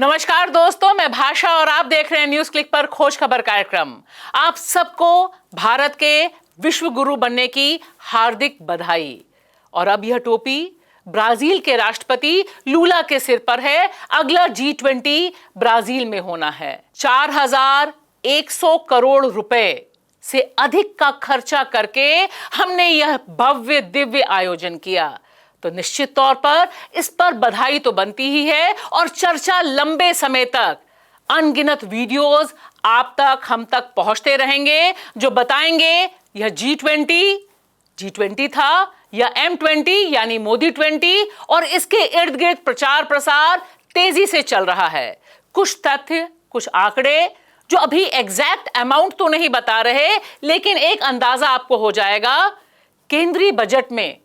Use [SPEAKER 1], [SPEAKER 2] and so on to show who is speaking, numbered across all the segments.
[SPEAKER 1] नमस्कार दोस्तों, मैं भाषा और आप देख रहे हैं न्यूज क्लिक पर खोज खबर कार्यक्रम। आप सबको भारत के विश्व गुरु बनने की हार्दिक बधाई। और अब यह टोपी ब्राजील के राष्ट्रपति लूला के सिर पर है। अगला G20 ब्राजील में होना है। 4100 करोड़ रुपए से अधिक का खर्चा करके हमने यह भव्य दिव्य आयोजन किया, तो निश्चित तौर पर इस पर बधाई तो बनती ही है। और चर्चा लंबे समय तक, अनगिनत वीडियोस आप तक, हम तक पहुंचते रहेंगे जो बताएंगे यह G20 था या M20 यानी मोदी 20, और इसके इर्द गिर्द प्रचार प्रसार तेजी से चल रहा है। कुछ तथ्य, कुछ आंकड़े जो अभी एग्जैक्ट अमाउंट तो नहीं बता रहे, लेकिन एक अंदाजा आपको हो जाएगा। केंद्रीय बजट में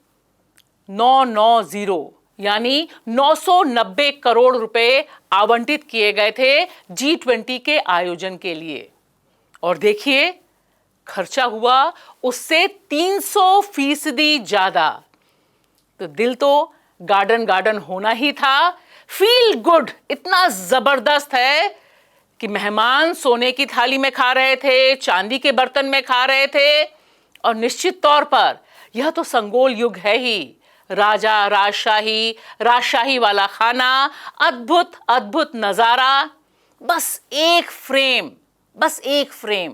[SPEAKER 1] 990 यानी 990 करोड़ रुपए आवंटित किए गए थे G20 के आयोजन के लिए। और देखिए, खर्चा हुआ उससे 300% ज्यादा। तो दिल तो गार्डन होना ही था। फील गुड इतना जबरदस्त है कि मेहमान सोने की थाली में खा रहे थे, चांदी के बर्तन में खा रहे थे। और निश्चित तौर पर यह तो संगोल युग है ही। राजा राजशाही वाला खाना, अद्भुत अद्भुत नजारा। बस एक फ्रेम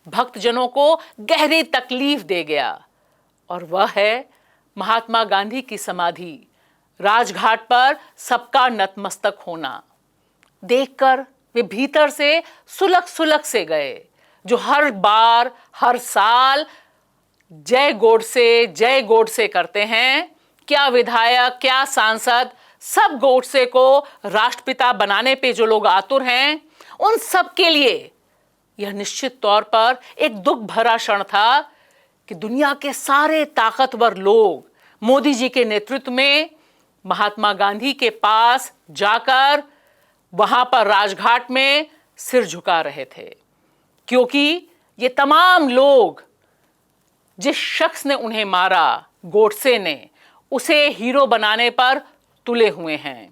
[SPEAKER 1] भक्तजनों को गहरी तकलीफ दे गया, और वह है महात्मा गांधी की समाधि, राजघाट पर सबका नतमस्तक होना। देखकर वे भीतर से सुलग से गए, जो हर बार हर साल जय गोडसे करते हैं। क्या विधायक, क्या सांसद, सब गोडसे को राष्ट्रपिता बनाने पे जो लोग आतुर हैं, उन सब के लिए यह निश्चित तौर पर एक दुख भरा क्षण था कि दुनिया के सारे ताकतवर लोग मोदी जी के नेतृत्व में महात्मा गांधी के पास जाकर वहां पर राजघाट में सिर झुका रहे थे, क्योंकि ये तमाम लोग जिस शख्स ने उन्हें मारा, गोडसे ने, उसे हीरो बनाने पर तुले हुए हैं।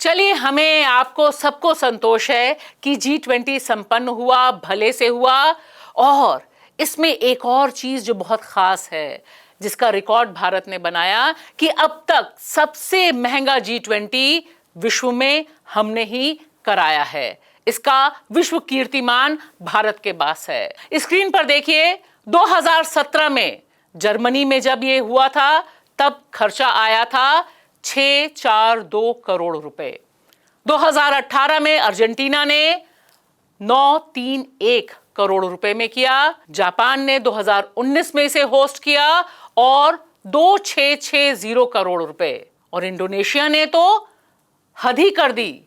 [SPEAKER 1] चलिए, हमें आपको सबको संतोष है कि G20 संपन्न हुआ, भले से हुआ। और इसमें एक और चीज जो बहुत खास है, जिसका रिकॉर्ड भारत ने बनाया, कि अब तक सबसे महंगा G20 विश्व में हमने ही कराया है। इसका विश्व कीर्तिमान भारत के पास है। स्क्रीन पर देखिए, 2017 में जर्मनी में जब ये हुआ था, तब खर्चा आया था 642 करोड़ रुपए। 2018 में अर्जेंटीना ने 931 करोड़ रुपए में किया। जापान ने 2019 में इसे होस्ट किया और 2660 करोड़ रुपए। और इंडोनेशिया ने तो हद ही कर दी,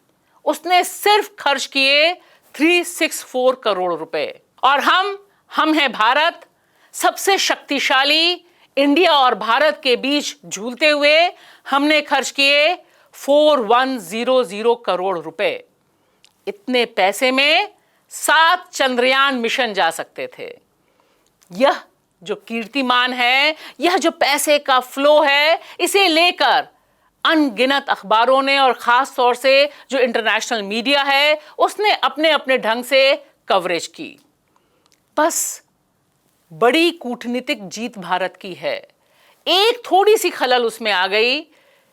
[SPEAKER 1] उसने सिर्फ खर्च किए 364 करोड़ रुपए। और हम हैं भारत, सबसे शक्तिशाली इंडिया और भारत के बीच झूलते हुए हमने खर्च किए 4100 करोड़ रुपए। इतने पैसे में 7 चंद्रयान मिशन जा सकते थे। यह जो कीर्तिमान है, यह जो पैसे का फ्लो है, इसे लेकर अनगिनत अखबारों ने, और खास तौर से जो इंटरनेशनल मीडिया है, उसने अपने अपने ढंग से कवरेज की। बस बड़ी कूटनीतिक जीत भारत की है। एक थोड़ी सी खलल उसमें आ गई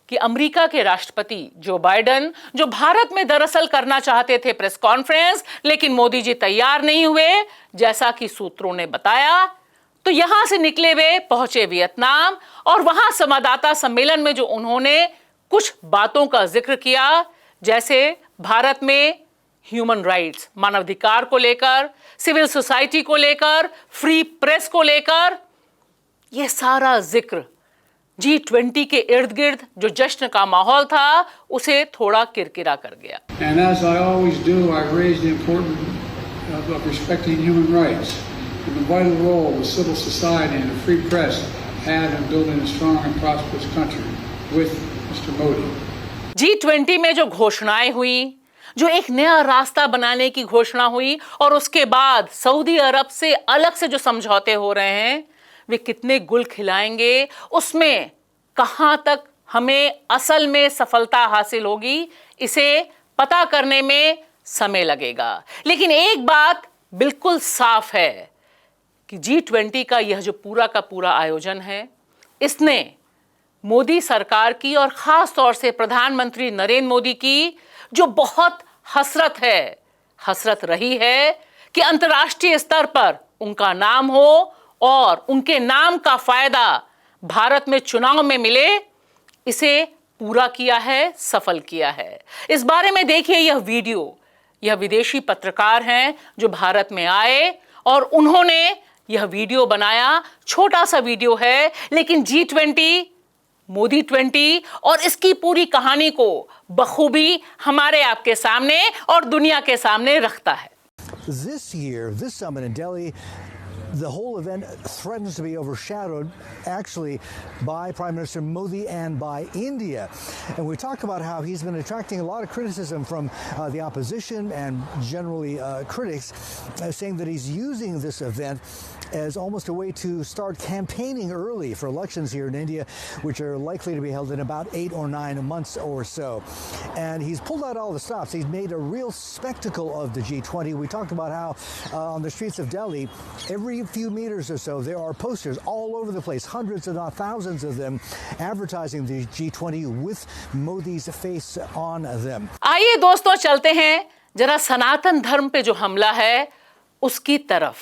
[SPEAKER 1] कि अमेरिका के राष्ट्रपति जो बाइडेन, जो भारत में दरअसल करना चाहते थे प्रेस कॉन्फ्रेंस, लेकिन मोदी जी तैयार नहीं हुए, जैसा कि सूत्रों ने बताया, तो यहां से निकले वे पहुंचे वियतनाम। और वहां संवाददाता सम्मेलन में जो उन्होंने कुछ बातों का जिक्र किया, जैसे भारत में ह्यूमन राइट्स, मानवाधिकार को लेकर, सिविल सोसाइटी को लेकर, फ्री प्रेस को लेकर, यह सारा जिक्र G20 के इर्द गिर्द जो जश्न का माहौल था, उसे थोड़ा किरकिरा कर गया।
[SPEAKER 2] And as I always do, I raise the importance of respecting human rights and the vital role the civil society and the free press have in building a strong and prosperous country with Mr. Modi.
[SPEAKER 1] G20 में जो घोषणाएं हुई, जो एक नया रास्ता बनाने की घोषणा हुई और उसके बाद सऊदी अरब से अलग से जो समझौते हो रहे हैं, वे कितने गुल खिलाएंगे, उसमें कहां तक हमें असल में सफलता हासिल होगी, इसे पता करने में समय लगेगा। लेकिन एक बात बिल्कुल साफ है कि G20 का यह जो पूरा का पूरा आयोजन है, इसने मोदी सरकार की और खास तौर से प्रधानमंत्री नरेंद्र मोदी की जो बहुत हसरत रही है कि अंतर्राष्ट्रीय स्तर पर उनका नाम हो और उनके नाम का फायदा भारत में चुनाव में मिले, इसे पूरा किया है, सफल किया है। इस बारे में देखिए यह वीडियो। यह विदेशी पत्रकार हैं जो भारत में आए और उन्होंने यह वीडियो बनाया। छोटा सा वीडियो है, लेकिन G20, मोदी 20 और इसकी पूरी कहानी को बखूबी हमारे आपके सामने और दुनिया के सामने रखता है।
[SPEAKER 3] This year, this summit in Delhi, the whole event threatens to be overshadowed actually by Prime Minister Modi and by India. And we talk about how he's been attracting a lot of criticism from the opposition and generally critics, saying that he's using this event as almost a way to start campaigning early for elections here in India, which are likely to be held in about 8 or 9 months or so. And he's pulled out all the stops. He's made a real spectacle of the G20. We talked about how on the streets of Delhi, every few meters or so, there are posters all over the place, hundreds if not thousands of them, advertising the G20 with Modi's face on them.
[SPEAKER 1] आइए दोस्तों चलते हैं जरा सनातन धर्म पे जो हमला है उसकी तरफ।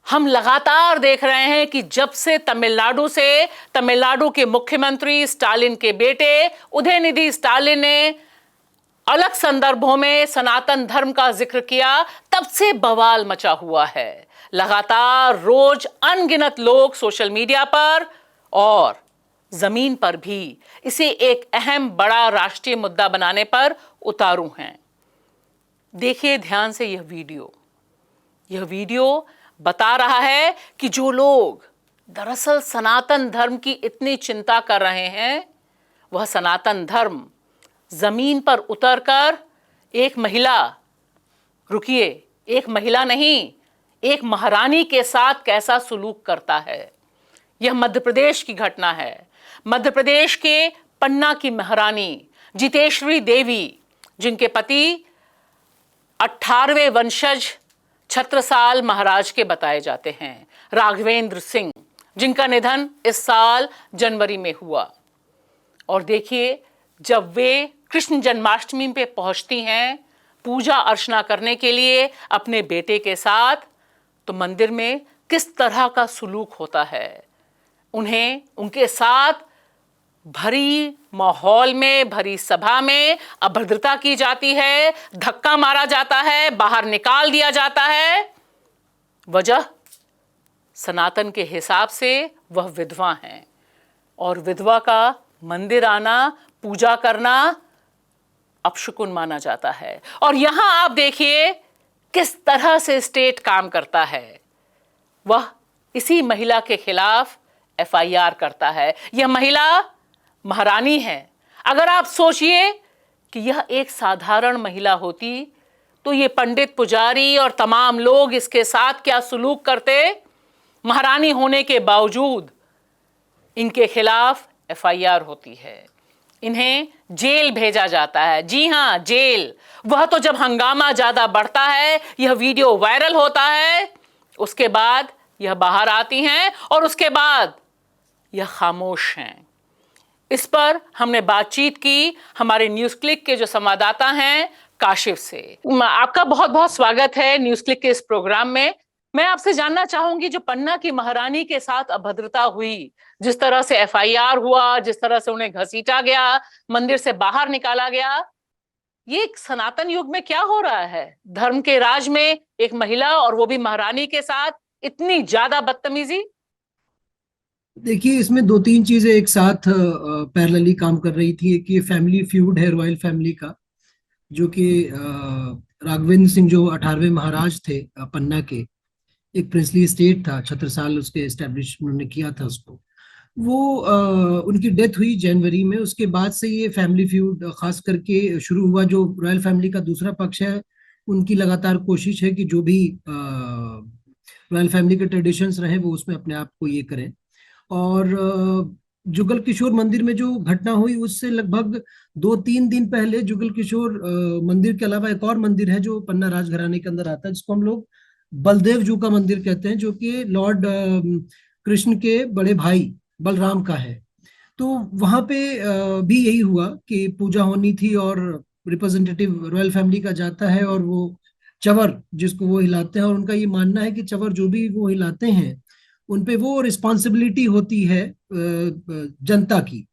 [SPEAKER 1] हम लगातार देख रहे हैं कि जब से तमिलनाडु के मुख्यमंत्री स्टालिन के बेटे उदयनिधि स्टालिन ने अलग संदर्भों में सनातन धर्म का जिक्र किया, तब से बवाल मचा हुआ है। लगातार रोज अनगिनत लोग सोशल मीडिया पर और जमीन पर भी इसे एक अहम बड़ा राष्ट्रीय मुद्दा बनाने पर उतारू हैं। देखिए ध्यान से यह वीडियो बता रहा है कि जो लोग दरअसल सनातन धर्म की इतनी चिंता कर रहे हैं, वह सनातन धर्म जमीन पर उतरकर एक महिला नहीं, एक महारानी के साथ कैसा सुलूक करता है। यह मध्य प्रदेश की घटना है। मध्य प्रदेश के पन्ना की महारानी जितेश्वरी देवी, जिनके पति 18वें वंशज छत्रसाल महाराज के बताए जाते हैं, राघवेंद्र सिंह, जिनका निधन इस साल जनवरी में हुआ। और देखिए जब वे कृष्ण जन्माष्टमी पे पहुंचती हैं पूजा अर्चना करने के लिए अपने बेटे के साथ, तो मंदिर में किस तरह का सुलूक होता है। उन्हें उनके साथ भरी माहौल में, भरी सभा में अभद्रता की जाती है, धक्का मारा जाता है, बाहर निकाल दिया जाता है। वजह सनातन के हिसाब से वह विधवा हैं और विधवा का मंदिर आना, पूजा करना अपशकुन माना जाता है। और यहां आप देखिए किस तरह से स्टेट काम करता है। वह इसी महिला के खिलाफ FIR करता है। यह महिला महारानी है। अगर आप सोचिए कि यह एक साधारण महिला होती तो ये पंडित, पुजारी और तमाम लोग इसके साथ क्या सुलूक करते। महारानी होने के बावजूद इनके खिलाफ FIR होती है, इन्हें जेल भेजा जाता है। जी हां, जेल। वह तो जब हंगामा ज्यादा बढ़ता है, यह वीडियो वायरल होता है, उसके बाद यह बाहर आती हैं और उसके बाद यह खामोश हैं। इस पर हमने बातचीत की हमारे न्यूज क्लिक के जो संवाददाता हैं काशिफ से। आपका बहुत बहुत स्वागत है न्यूज क्लिक के इस प्रोग्राम में। मैं आपसे जानना चाहूंगी, जो पन्ना की महारानी के साथ अभद्रता हुई, जिस तरह से FIR हुआ, जिस तरह से उन्हें घसीटा गया, मंदिर से बाहर निकाला गया, ये सनातन युग में क्या हो रहा है? धर्म के राज में एक महिला और वो भी महारानी के साथ इतनी ज्यादा बदतमीजी।
[SPEAKER 4] देखिए, इसमें 2-3 चीजें एक साथ पैरेलली काम कर रही थी। एक ये फैमिली फ्यूड है रॉयल फैमिली का, जो कि राघवेंद्र सिंह जो 18वें महाराज थे पन्ना के, एक प्रिंसली स्टेट था, छत्रसाल उसके एस्टेब्लिश उन्होंने किया था उसको। उनकी डेथ हुई जनवरी में। उसके बाद से ये फैमिली फ्यूड खास करके शुरू हुआ। जो रॉयल फैमिली का दूसरा पक्ष है, उनकी लगातार कोशिश है कि जो भी रॉयल फैमिली के ट्रेडिशंस रहे वो उसमें अपने आप को ये करें। और जुगल किशोर मंदिर में जो घटना हुई उससे लगभग 2-3 दिन पहले जुगल किशोर मंदिर के अलावा एक और मंदिर है जो पन्ना राजघराने के अंदर आता है, जिसको हम लोग बलदेव जू का मंदिर कहते हैं, जो कि लॉर्ड कृष्ण के बड़े भाई बलराम का है। तो वहां पे भी यही हुआ कि पूजा होनी थी और रिप्रेजेंटेटिव रॉयल फैमिली का जाता है और वो चवर जिसको वो हिलाते हैं, और उनका ये मानना है कि चवर जो भी वो हिलाते हैं उन पे वो रिस्पॉन्सिबिलिटी होती है जनता की,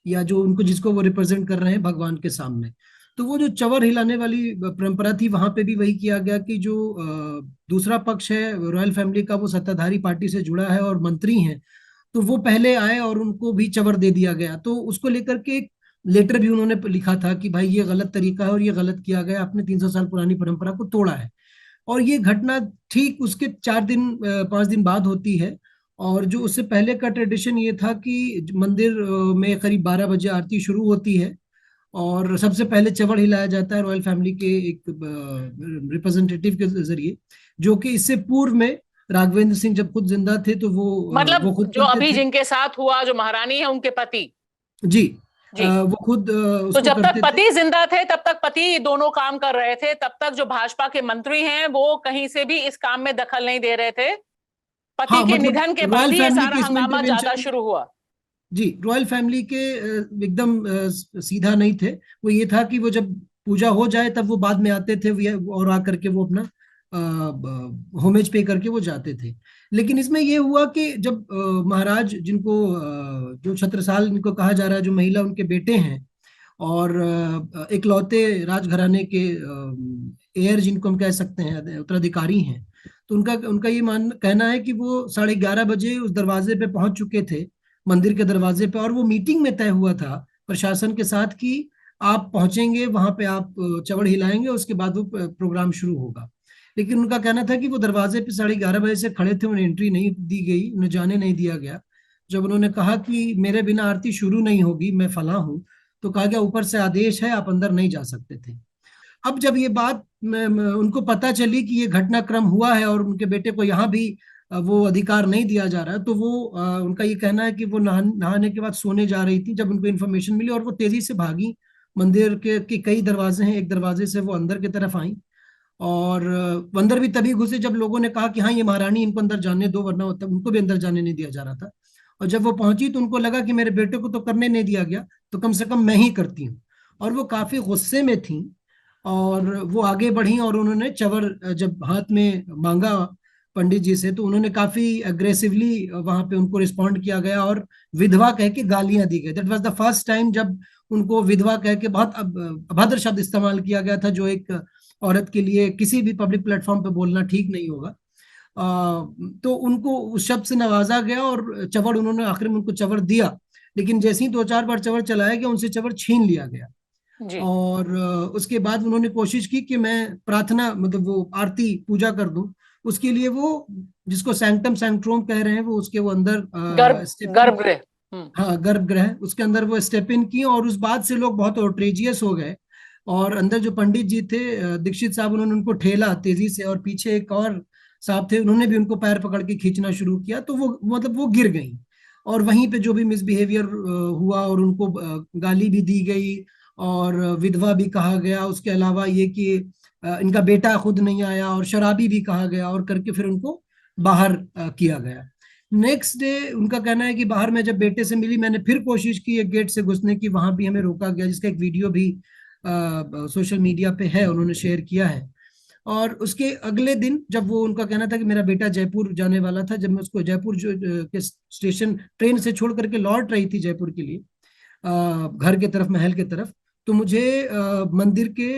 [SPEAKER 4] या जो उनको जिसको वो रिप्रेजेंट कर रहे हैं भगवान के सामने। तो वो जो चवर हिलाने वाली परंपरा थी, वहां पे भी वही किया गया कि जो दूसरा पक्ष है रॉयल फैमिली का, वो सत्ताधारी पार्टी से जुड़ा है और मंत्री हैं, तो वो पहले आए और उनको भी चवर दे दिया गया। तो उसको लेकर के एक लेटर भी उन्होंने लिखा था कि भाई ये गलत तरीका है और ये गलत किया गया, आपने 300 साल पुरानी परंपरा को तोड़ा है। और ये घटना ठीक उसके 4 दिन 5 दिन बाद होती है। और जो उससे पहले का ट्रेडिशन ये था कि मंदिर में करीब 12 बजे आरती शुरू होती है और सबसे पहले चवड़ हिलाया जाता है रॉयल फैमिली के एक रिप्रेजेंटेटिव के जरिए, जो कि इससे पूर्व में राघवेंद्र सिंह जब खुद जिंदा थे तो
[SPEAKER 1] मतलब
[SPEAKER 4] वो खुद
[SPEAKER 1] जो
[SPEAKER 4] करते
[SPEAKER 1] अभी
[SPEAKER 4] थे।
[SPEAKER 1] जिनके साथ हुआ, जो महारानी है, उनके पति।
[SPEAKER 4] जी।
[SPEAKER 1] जी।
[SPEAKER 4] वो खुद
[SPEAKER 1] तो
[SPEAKER 4] उसको
[SPEAKER 1] जब तक
[SPEAKER 4] करते थे।
[SPEAKER 1] पति जिंदा थे तब तक पति दोनों काम कर रहे थे, तब तक जो भाजपा के मंत्री हैं वो कहीं से भी इस काम में दखल नहीं दे रहे थे। पति
[SPEAKER 4] हाँ,
[SPEAKER 1] के
[SPEAKER 4] मतलब
[SPEAKER 1] निधन के
[SPEAKER 4] रॉयल
[SPEAKER 1] बाद ही ये
[SPEAKER 4] फैमिली
[SPEAKER 1] सारा
[SPEAKER 4] के इसमें
[SPEAKER 1] हंगामा ज्यादा
[SPEAKER 4] इंटरवेंशन,
[SPEAKER 1] शुरू हुआ।
[SPEAKER 4] जी, रॉयल फैमिली के एकदम सीधा नहीं थे। वो ये था कि वो जब पूजा हो जाए तब वो बाद में आते थे और आकर के वो अपना होमेज पे करके वो जाते थे। लेकिन इसमें ये हुआ कि जब महाराज जिनको जो छत्रसाल इनको कहा जा रहा है, जो महिला उनके बेटे हैं और इकलौते राजघराने के हेयर जिनको हम कह सकते हैं, उत्तराधिकारी हैं, तो उनका उनका ये कहना है कि वो 11:30 बजे उस दरवाजे पे पहुंच चुके थे, मंदिर के दरवाजे पे, और वो मीटिंग में तय हुआ था प्रशासन के साथ कि आप पहुंचेंगे वहां पे, आप चवड़ हिलाएंगे, उसके बाद वो प्रोग्राम शुरू होगा। लेकिन उनका कहना था कि वो दरवाजे पे 11:30 बजे से खड़े थे, उन्हें एंट्री नहीं दी गई, उन्हें जाने नहीं दिया गया। जब उन्होंने कहा कि मेरे बिना आरती शुरू नहीं होगी, मैं फला हूं, तो कहा गया ऊपर से आदेश है, आप अंदर नहीं जा सकते थे। अब जब ये बात उनको पता चली कि ये घटनाक्रम हुआ है और उनके बेटे को यहाँ भी वो अधिकार नहीं दिया जा रहा है, तो वो उनका ये कहना है कि वो नहाने के बाद सोने जा रही थी जब उनको इन्फॉर्मेशन मिली और वो तेजी से भागी। मंदिर के कई दरवाजे हैं, एक दरवाजे से वो अंदर की तरफ आई और अंदर भी तभी घुसे जब लोगों ने कहा कि हाँ ये महारानी, इनको अंदर जाने दो, वरना उनको भी अंदर जाने नहीं दिया जा रहा था। और जब वो पहुंची तो उनको लगा कि मेरे बेटे को तो करने नहीं दिया गया, तो कम से कम मैं ही करती हूँ। और वो काफी गुस्से में थी और वो आगे बढ़ी और उन्होंने चवर जब हाथ में मांगा पंडित जी से, तो उन्होंने काफी अग्रेसिवली वहां पे उनको रिस्पॉन्ड किया गया और विधवा कह के गालियां दी गई। That was the first time जब उनको विधवा कह के बहुत अभद्र शब्द इस्तेमाल किया गया था, जो एक औरत के लिए किसी भी पब्लिक प्लेटफॉर्म पे बोलना ठीक नहीं होगा। तो उनको उस शब्द से नवाजा गया और चवर उन्होंने आखिर में उनको चवर दिया, लेकिन जैसे ही 2-4 बार चवर चलाया गया उनसे चवर छीन लिया गया।
[SPEAKER 1] जी।
[SPEAKER 4] और उसके बाद उन्होंने कोशिश की कि मैं प्रार्थना, मतलब वो आरती पूजा कर दूं। उसके लिए वो जिसको सैंक्टम सैंक्ट्रोम कह रहे हैं, वो उसके वो अंदर
[SPEAKER 1] गर्भगृह।
[SPEAKER 4] हाँ, गर्भगृह, उसके अंदर वो स्टेप इन की। और उस बात से लोग बहुत आउटरेजियस हो गए और अंदर जो पंडित जी थे दीक्षित साहब, उन्होंने उनको ठेला तेजी से, और पीछे एक और साहब थे, उन्होंने भी उनको पैर पकड़ के खींचना शुरू किया। तो वो मतलब वो गिर गई और वहीं पे जो भी मिसबिहेवियर हुआ और उनको गाली भी दी गई और विधवा भी कहा गया। उसके अलावा ये कि इनका बेटा खुद नहीं आया और शराबी भी कहा गया, और करके फिर उनको बाहर किया गया। नेक्स्ट डे उनका कहना है कि बाहर में जब बेटे से मिली, मैंने फिर कोशिश की एक गेट से घुसने की, वहां भी हमें रोका गया, जिसका एक वीडियो भी सोशल मीडिया पे है, उन्होंने शेयर किया है। और उसके अगले दिन जब वो, उनका कहना था कि मेरा बेटा जयपुर जाने वाला था, जब मैं उसको जयपुर जो के स्टेशन ट्रेन से छोड़ करके लौट रही थी जयपुर के लिए, घर के तरफ, महल के तरफ, तो मुझे मंदिर के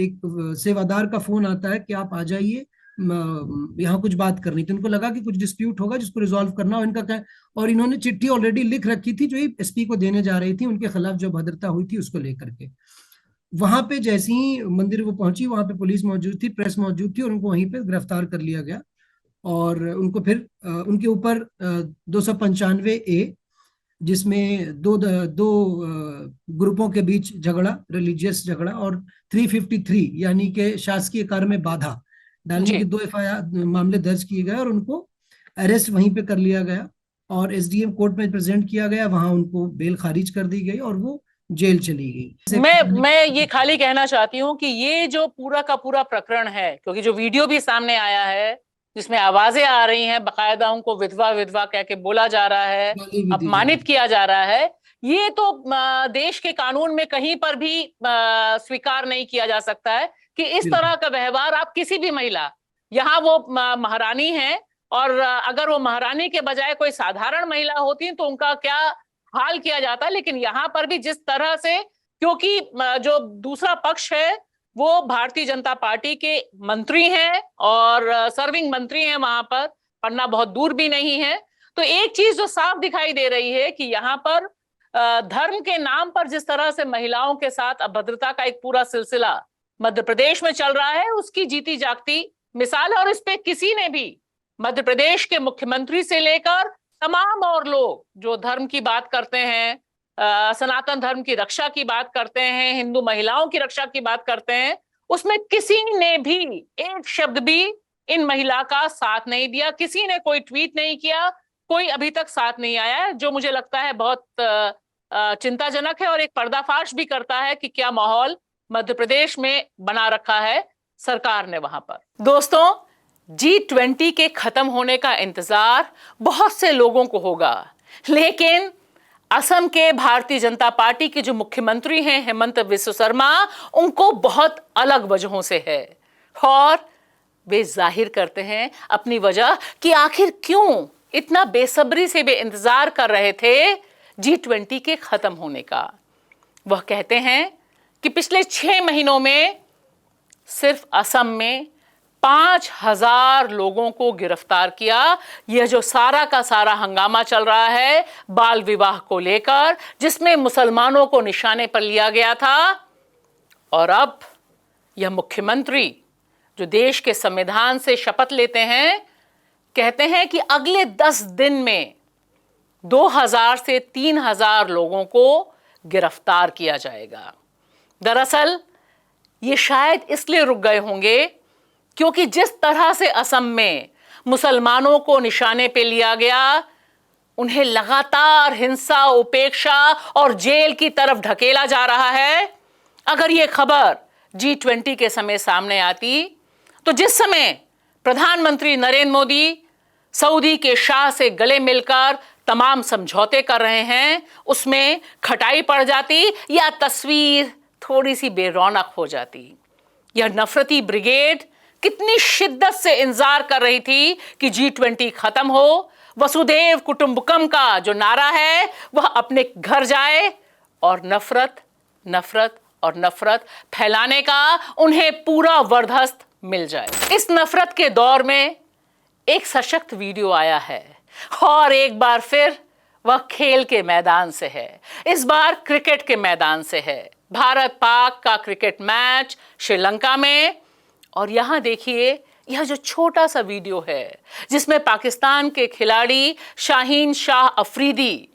[SPEAKER 4] एक सेवादार का फोन आता है कि आप आ जाइए, यहाँ कुछ बात करनी थी। उनको लगा कि कुछ डिस्प्यूट होगा जिसको रिजॉल्व करना हो इनका क्या। और इन्होंने चिट्ठी ऑलरेडी लिख रखी थी जो एसपी को देने जा रही थी, उनके खिलाफ जो भद्रता हुई थी उसको लेकर के। वहां पे जैसे ही मंदिर वो पहुंची, वहां पे पुलिस मौजूद थी, प्रेस मौजूद थी, और उनको वहीं पे गिरफ्तार कर लिया गया। और उनको फिर उनके ऊपर 295A जिसमें दो ग्रुपों के बीच झगड़ा, रिलीजियस झगड़ा, और 353 यानी कि शासकीय कार्य में बाधा डालने
[SPEAKER 1] जी।
[SPEAKER 4] के 2 एफआईआर मामले दर्ज किए गए और उनको अरेस्ट वहीं पे कर लिया गया और एसडीएम कोर्ट में प्रेजेंट किया गया। वहां उनको बेल खारिज कर दी गई और वो जेल चली गई।
[SPEAKER 1] मैं ये खाली कहना चाहती हूँ कि ये जो पूरा का पूरा प्रकरण है, क्योंकि जो वीडियो भी सामने आया है जिसमें आवाजें आ रही हैं, बकायदा उनको विधवा विधवा कह के बोला जा रहा है,
[SPEAKER 4] गाली भी दी जा
[SPEAKER 1] अपमानित
[SPEAKER 4] रही
[SPEAKER 1] किया जा रहा है, ये तो देश के कानून में कहीं पर भी स्वीकार नहीं किया जा सकता है कि इस
[SPEAKER 4] बिल्कुल।
[SPEAKER 1] तरह का व्यवहार आप किसी भी महिला, यहाँ वो महारानी है, और अगर वो महारानी के बजाय कोई साधारण महिला होती तो उनका क्या हाल किया जाता। लेकिन यहाँ पर भी जिस तरह से, क्योंकि जो दूसरा पक्ष है वो भारतीय जनता पार्टी के मंत्री हैं और सर्विंग मंत्री हैं वहां पर, पढ़ना बहुत दूर भी नहीं है, तो एक चीज जो साफ दिखाई दे रही है कि यहाँ पर धर्म के नाम पर जिस तरह से महिलाओं के साथ अभद्रता का एक पूरा सिलसिला मध्य प्रदेश में चल रहा है, उसकी जीती जागती मिसाल है। और इस पे किसी ने भी, मध्य प्रदेश के मुख्यमंत्री से लेकर तमाम और लोग जो धर्म की बात करते हैं, सनातन धर्म की रक्षा की बात करते हैं, हिंदू महिलाओं की रक्षा की बात करते हैं, उसमें किसी ने भी एक शब्द भी इन महिला का साथ नहीं दिया, किसी ने कोई ट्वीट नहीं किया, कोई अभी तक साथ नहीं आया है, जो मुझे लगता है बहुत चिंताजनक है और एक पर्दाफाश भी करता है कि क्या माहौल मध्य प्रदेश में बना रखा है सरकार ने वहां पर। दोस्तों, G20 के खत्म होने का इंतजार बहुत से लोगों को होगा, लेकिन असम के भारतीय जनता पार्टी के जो मुख्यमंत्री हैं हेमंत बिस्वा शर्मा, उनको बहुत अलग वजहों से है और वे जाहिर करते हैं अपनी वजह कि आखिर क्यों इतना बेसब्री से वे इंतजार कर रहे थे G20 के खत्म होने का। वह कहते हैं कि पिछले 6 महीनों में सिर्फ असम में 5,000 लोगों को गिरफ्तार किया। यह जो सारा का सारा हंगामा चल रहा है बाल विवाह को लेकर, जिसमें मुसलमानों को निशाने पर लिया गया था, और अब यह मुख्यमंत्री जो देश के संविधान से शपथ लेते हैं, कहते हैं कि अगले 10 दिन में 2,000 से 3,000 लोगों को गिरफ्तार किया जाएगा। दरअसल ये शायद इसलिए रुक गए होंगे क्योंकि जिस तरह से असम में मुसलमानों को निशाने पे लिया गया, उन्हें लगातार हिंसा, उपेक्षा और जेल की तरफ ढकेला जा रहा है। अगर ये खबर G20 के समय सामने आती तो जिस समय प्रधानमंत्री नरेंद्र मोदी सऊदी के शाह से गले मिलकर तमाम समझौते कर रहे हैं, उसमें खटाई पड़ जाती या तस्वीर थोड़ी सी बेरौनक हो जाती। यह नफरती ब्रिगेड कितनी शिद्दत से इंतजार कर रही थी कि G20 खत्म हो, वसुधैव कुटुंबकम का जो नारा है वह अपने घर जाए और नफरत नफरत और नफरत फैलाने का उन्हें पूरा वरदहस्त मिल जाए। इस नफरत के दौर में एक सशक्त वीडियो आया है और एक बार फिर वह खेल के मैदान से है। इस बार क्रिकेट के मैदान से है। भारत पाक का क्रिकेट मैच श्रीलंका में, और यहां देखिए यह जो छोटा सा वीडियो है जिसमें पाकिस्तान के खिलाड़ी शाहीन शाह अफरीदी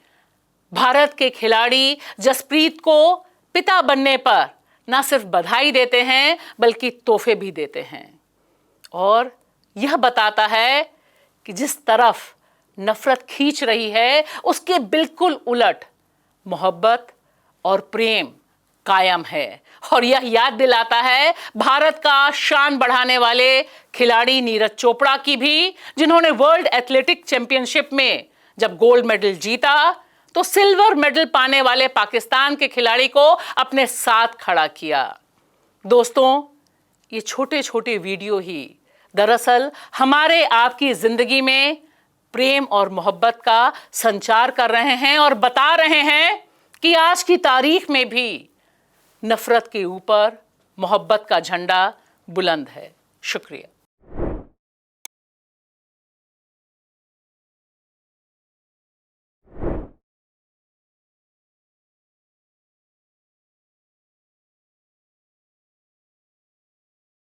[SPEAKER 1] भारत के खिलाड़ी जसप्रीत को पिता बनने पर ना सिर्फ बधाई देते हैं बल्कि तोहफे भी देते हैं। और यह बताता है कि जिस तरफ नफरत खींच रही है उसके बिल्कुल उलट मोहब्बत और प्रेम कायम है। और यह याद दिलाता है भारत का शान बढ़ाने वाले खिलाड़ी नीरज चोपड़ा की भी, जिन्होंने वर्ल्ड एथलेटिक चैंपियनशिप में जब गोल्ड मेडल जीता तो सिल्वर मेडल पाने वाले पाकिस्तान के खिलाड़ी को अपने साथ खड़ा किया। दोस्तों, ये छोटे छोटे वीडियो ही दरअसल हमारे आपकी जिंदगी में प्रेम और मोहब्बत का संचार कर रहे हैं और बता रहे हैं कि आज की तारीख में भी नफरत के ऊपर मोहब्बत का झंडा बुलंद है। शुक्रिया।